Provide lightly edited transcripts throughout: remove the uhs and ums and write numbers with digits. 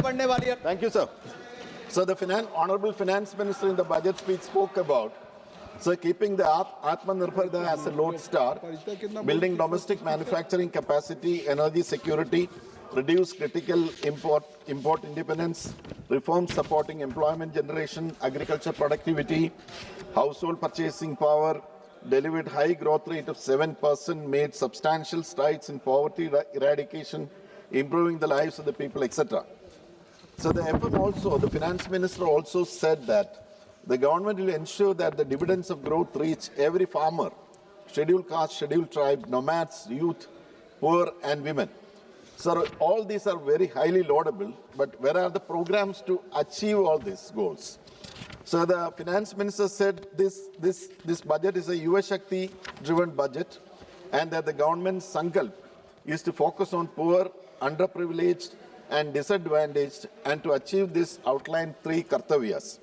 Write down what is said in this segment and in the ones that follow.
पड़ने वाली है। Thank you, sir. So the Honorable Finance Minister in the budget speech spoke about keeping the Atmanirbhar as a lodestar, building domestic manufacturing capacity, energy security, reduce critical import independence, reforms supporting employment generation, agriculture productivity, household purchasing power, delivered high growth rate of 7%, made substantial strides in poverty eradication, improving the lives of the people, etc. So the FM also, the Finance Minister also said that the government will ensure that the dividends of growth reach every farmer, scheduled caste, scheduled tribe, nomads, youth, poor and women. So all these are very highly laudable, but where are the programs to achieve all these goals? So the Finance Minister said this budget is a Yuva Shakti driven budget and that the government's sankalp is to focus on poor, underprivileged and disadvantaged, and to achieve this outlined 3 kartavyas.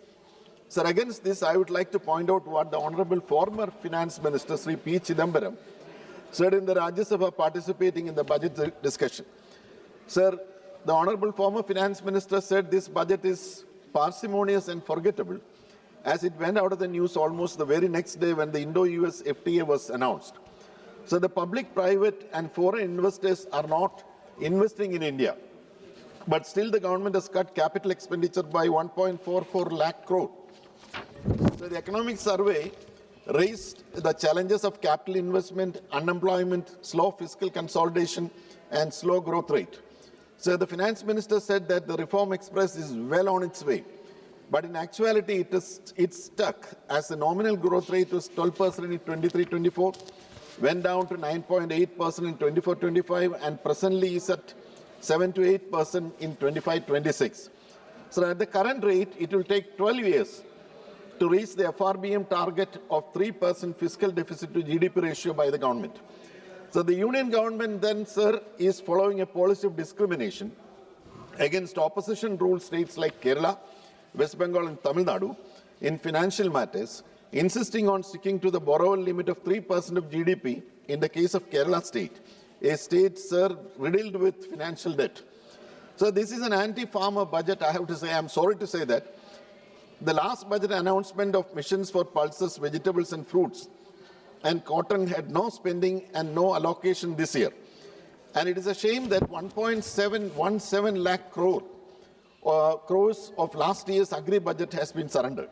Sir, against this, I would like to point out what the Honorable former Finance Minister, Sri P. Chidambaram, said in the Rajyasabha participating in the budget discussion. Sir, the Honorable former Finance Minister said this budget is parsimonious and forgettable, as it went out of the news almost the very next day when the Indo-US FTA was announced. So the public, private and foreign investors are not investing in India. But still the government has cut capital expenditure by 1.44 lakh crore. So the economic survey raised the challenges of capital investment, unemployment, slow fiscal consolidation and slow growth rate. So the Finance Minister said that the Reform Express is well on its way. But in actuality, it's stuck, as the nominal growth rate was 12% in 23-24, went down to 9.8% in 24-25 and presently is at 7 to 8% in 25-26. So at the current rate, it will take 12 years to reach the FRBM target of 3% fiscal deficit to GDP ratio by the government. So the union government then, sir, is following a policy of discrimination against opposition-ruled states like Kerala, West Bengal and Tamil Nadu in financial matters, insisting on sticking to the borrower limit of 3% of GDP in the case of Kerala state, a state, sir, riddled with financial debt. So this is an anti-farmer budget, I have to say. I'm sorry to say that. The last budget announcement of missions for pulses, vegetables and fruits and cotton had no spending and no allocation this year. And it is a shame that 1.717 lakh crores of last year's agri-budget has been surrendered.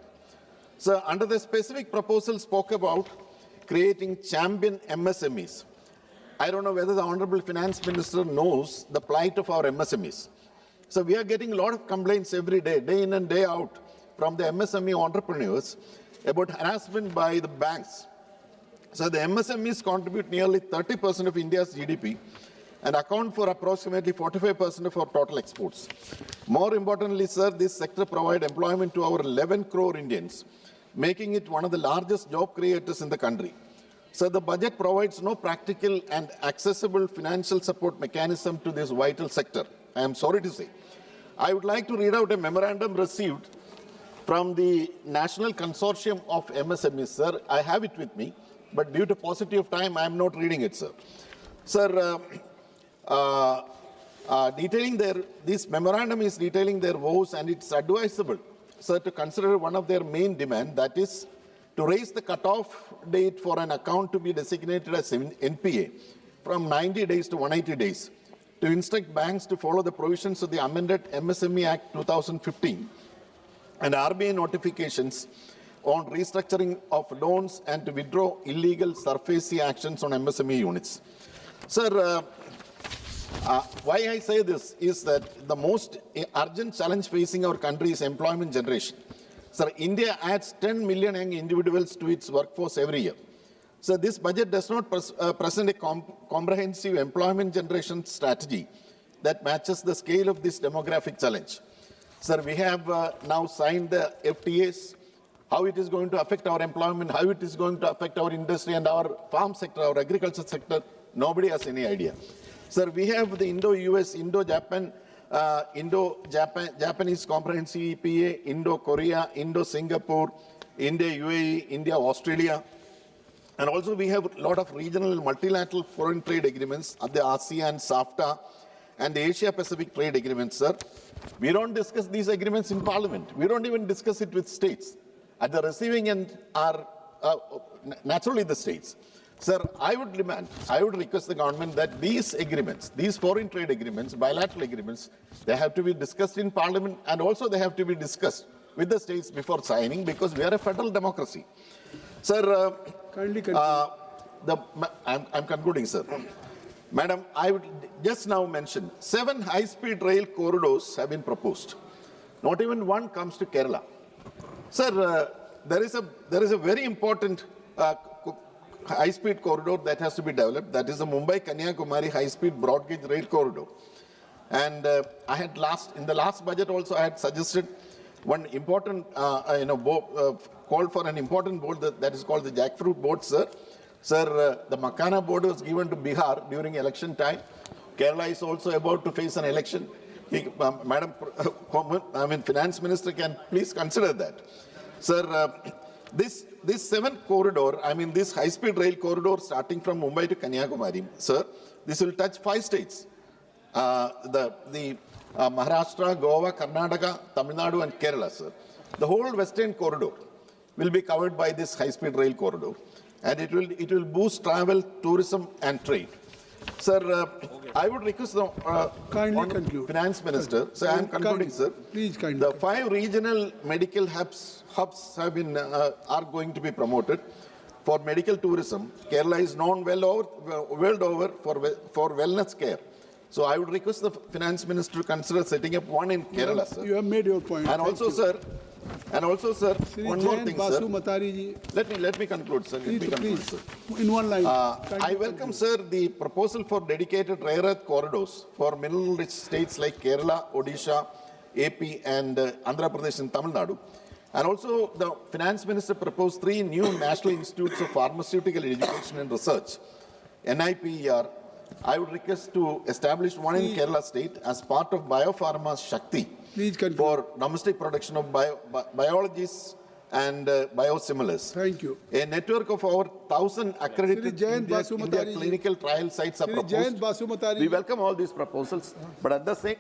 So under the specific proposal spoke about creating champion MSMEs. I don't know whether the Honorable Finance Minister knows the plight of our MSMEs. So we are getting a lot of complaints every day, day in and day out, from the MSME entrepreneurs about harassment by the banks. So the MSMEs contribute nearly 30% of India's GDP and account for approximately 45% of our total exports. More importantly, sir, this sector provides employment to our 11 crore Indians, making it one of the largest job creators in the country. So the budget provides no practical and accessible financial support mechanism to this vital sector. I am sorry to say. I would like to read out a memorandum received from the National Consortium of MSMEs, sir. I have it with me, but due to paucity of time, I am not reading it, sir. Sir, this memorandum is detailing their woes, and it's advisable, sir, to consider one of their main demands, that is to raise the cutoff date for an account to be designated as NPA from 90 days to 180 days, to instruct banks to follow the provisions of the amended MSME Act 2015 and RBI notifications on restructuring of loans and to withdraw illegal SARFAESI actions on MSME units. Sir, why I say this is that the most urgent challenge facing our country is employment generation. Sir, India adds 10 million young individuals to its workforce every year. So this budget does not present a comprehensive employment generation strategy that matches the scale of this demographic challenge. Sir, we have now signed the FTAs. How it is going to affect our employment, how it is going to affect our industry and our farm sector, our agriculture sector, nobody has any idea. Sir, we have the Indo-US, Indo-Japanese Comprehensive EPA, Indo-Korea, Indo-Singapore, India-UAE, India-Australia. And also we have a lot of regional and multilateral foreign trade agreements at the ASEAN, SAFTA, and the Asia-Pacific Trade Agreement, sir. We don't discuss these agreements in Parliament. We don't even discuss it with states. At the receiving end are naturally the states. Sir, I would request the government that these agreements, these foreign trade agreements, bilateral agreements, they have to be discussed in Parliament, and also they have to be discussed with the states before signing, because we are a federal democracy. Sir, kindly I'm concluding, sir. Madam, I would just now mention 7 high-speed rail corridors have been proposed. Not even one comes to Kerala. Sir, there is a very important high-speed corridor that has to be developed. That is the Mumbai-Kanyakumari high-speed broad-gauge rail corridor. And in the last budget also, I had suggested one important, called for an important board that is called the jackfruit board, sir. Sir, the Makana board was given to Bihar during election time. Kerala is also about to face an election. Madam, Finance Minister can please consider that. Sir, this 7th corridor, this high-speed rail corridor starting from Mumbai to Kanyakumari, sir, this will touch 5 states. Maharashtra, Goa, Karnataka, Tamil Nadu and Kerala, sir. The whole western corridor will be covered by this high-speed rail corridor, and it will boost travel, tourism and trade. Sir, I would request the Finance Minister. So I am concluding, sir. Please kindly. The 5 regional medical hubs have been are going to be promoted for medical tourism. Kerala is known world over for wellness care. So I would request the Finance Minister to consider setting up one in Kerala, sir. You have made your point. And also, sir, one more thing, sir. Matari Let me conclude, sir. Please, in one line. I welcome, sir, the proposal for dedicated rare earth corridors for mineral-rich states like Kerala, Odisha, AP, and Andhra Pradesh and Tamil Nadu. And also, the Finance Minister proposed 3 new National Institutes of Pharmaceutical Education and Research, NIPER. I would request to establish one in Kerala state as part of Biopharma Shakti for domestic production of biologists and biosimilars. Thank you. A network of over 1,000 accredited India clinical trial sites are proposed. We welcome all these proposals, but at the same